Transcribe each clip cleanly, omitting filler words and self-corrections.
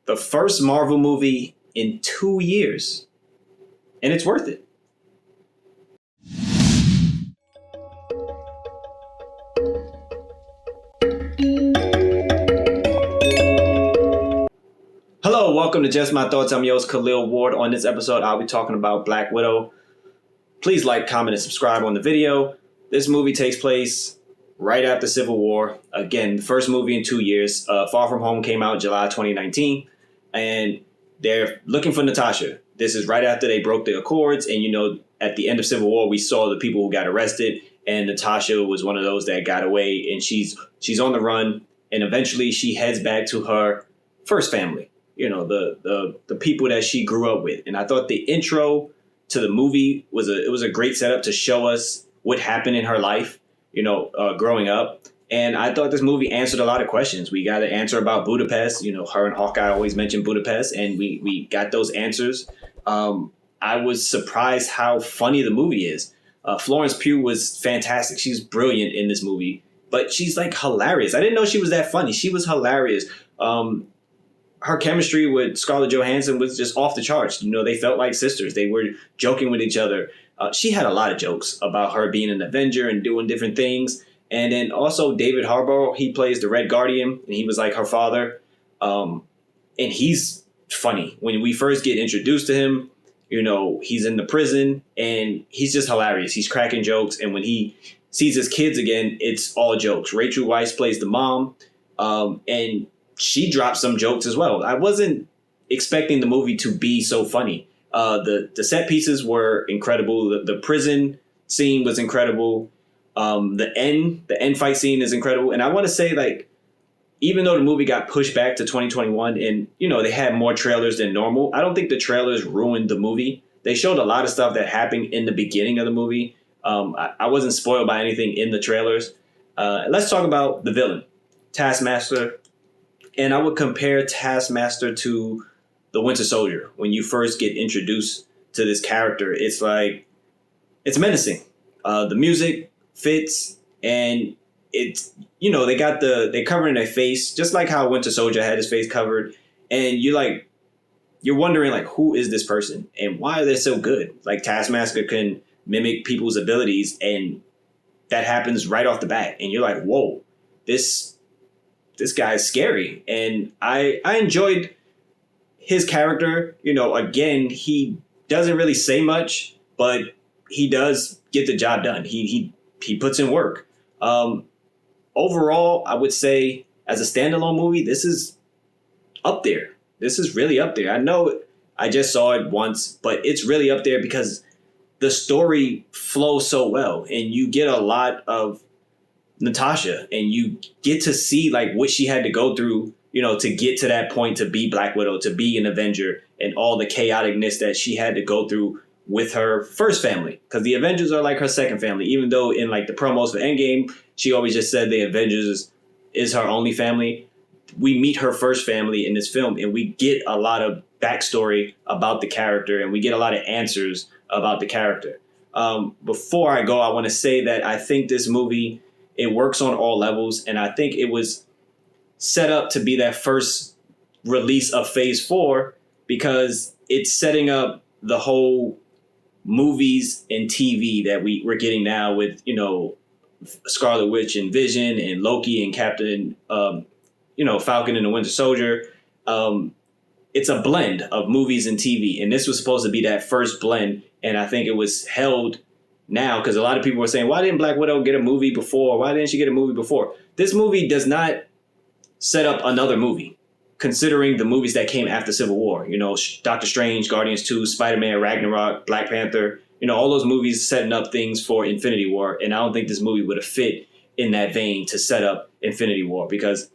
The first Marvel movie in 2 years, and it's worth it. Hello, welcome to Just My Thoughts. I'm your host, Khaleel Ward. On this episode, I'll be talking about Black Widow. Please like, comment, and subscribe on the video. This movie takes place right after Civil War. Again, the first movie in 2 years. Far From Home came out July 2019, and they're looking for Natasha. This is right after they broke the Accords, and at the end of Civil War, we saw the people who got arrested, and Natasha was one of those that got away, and she's on the run, and eventually she heads back to her first family. The people that she grew up with. And I thought the intro to the movie was a great setup to show us what happened in her life, growing up. And I thought this movie answered a lot of questions. We got an answer about Budapest. Her and Hawkeye always mention Budapest, and we got those answers. I was surprised how funny the movie is. Florence Pugh was fantastic. She's brilliant in this movie, but she's like hilarious. I didn't know she was that funny. She was hilarious. Her chemistry with Scarlett Johansson was just off the charts. They felt like sisters. They were joking with each other. She had a lot of jokes about her being an Avenger and doing different things. And then also David Harbour, he plays the Red Guardian, and he was like her father. And he's funny. When we first get introduced to him, he's in the prison, and he's just hilarious. He's cracking jokes. And when he sees his kids again, it's all jokes. Rachel Weisz plays the mom. And she dropped some jokes as well. I wasn't expecting the movie to be so funny. The set pieces were incredible. The prison scene was incredible. The end fight scene is incredible. And I want to say, even though the movie got pushed back to 2021 and, they had more trailers than normal, I don't think the trailers ruined the movie. They showed a lot of stuff that happened in the beginning of the movie. I wasn't spoiled by anything in the trailers. Let's talk about the villain, Taskmaster. And I would compare Taskmaster to the Winter Soldier. When you first get introduced to this character, it's menacing. The music fits, and it's, they're covering their face, just like how Winter Soldier had his face covered. And you're wondering, who is this person and why are they so good? Taskmaster can mimic people's abilities, and that happens right off the bat. And you're like, whoa, this guy is scary. And I enjoyed his character. Again, he doesn't really say much, but he does get the job done. He puts in work. Overall, I would say as a standalone movie, this is up there. This is really up there. I know I just saw it once, but it's really up there because the story flows so well, and you get a lot of Natasha, and you get to see what she had to go through, to get to that point, to be Black Widow, to be an Avenger, and all the chaoticness that she had to go through with her first family. Because the Avengers are like her second family, even though in the promos for Endgame, she always just said the Avengers is her only family. We meet her first family in this film, and we get a lot of backstory about the character, and we get a lot of answers about the character. Before I go, I want to say that I think this movie, it works on all levels, and I think it was set up to be that first release of Phase 4 because it's setting up the whole movies and TV that we're getting now with, Scarlet Witch and Vision and Loki and Captain, Falcon and the Winter Soldier. It's a blend of movies and TV, and this was supposed to be that first blend, and I think it was held now, because a lot of people were saying, why didn't Black Widow get a movie before? Why didn't she get a movie before? This movie does not set up another movie, considering the movies that came after Civil War. Doctor Strange, Guardians 2, Spider-Man, Ragnarok, Black Panther, all those movies setting up things for Infinity War. And I don't think this movie would have fit in that vein to set up Infinity War because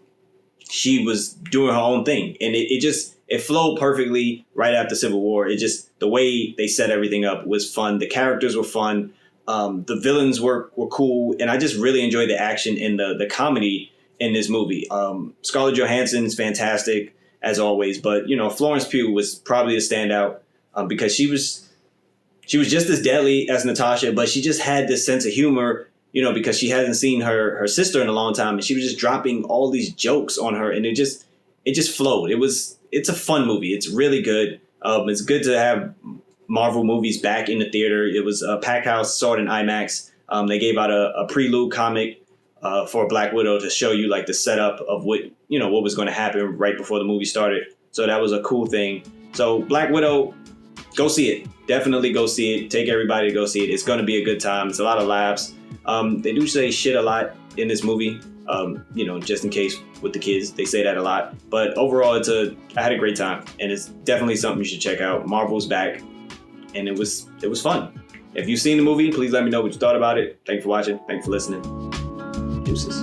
she was doing her own thing. And it flowed perfectly right after Civil War. The way they set everything up was fun. The characters were fun. The villains were cool, and I just really enjoyed the action and the comedy in this movie. Scarlett Johansson is fantastic as always, but Florence Pugh was probably the standout because she was just as deadly as Natasha, but she just had this sense of humor, because she hasn't seen her sister in a long time, and she was just dropping all these jokes on her, and it just flowed. It was it's a fun movie. It's really good. It's good to have Marvel movies back in the theater. It was a packed house, saw it in IMAX. They gave out a prelude comic for Black Widow to show you like the setup of what was going to happen right before the movie started. So that was a cool thing. So Black Widow, go see it. Definitely go see it. Take everybody to go see it. It's going to be a good time. It's a lot of laughs. They do say shit a lot in this movie. Just in case with the kids, they say that a lot. But overall, I had a great time, and it's definitely something you should check out. Marvel's back, and it was fun. If you've seen the movie, please let me know what you thought about it. Thank you for watching. Thank you for listening. Deuces.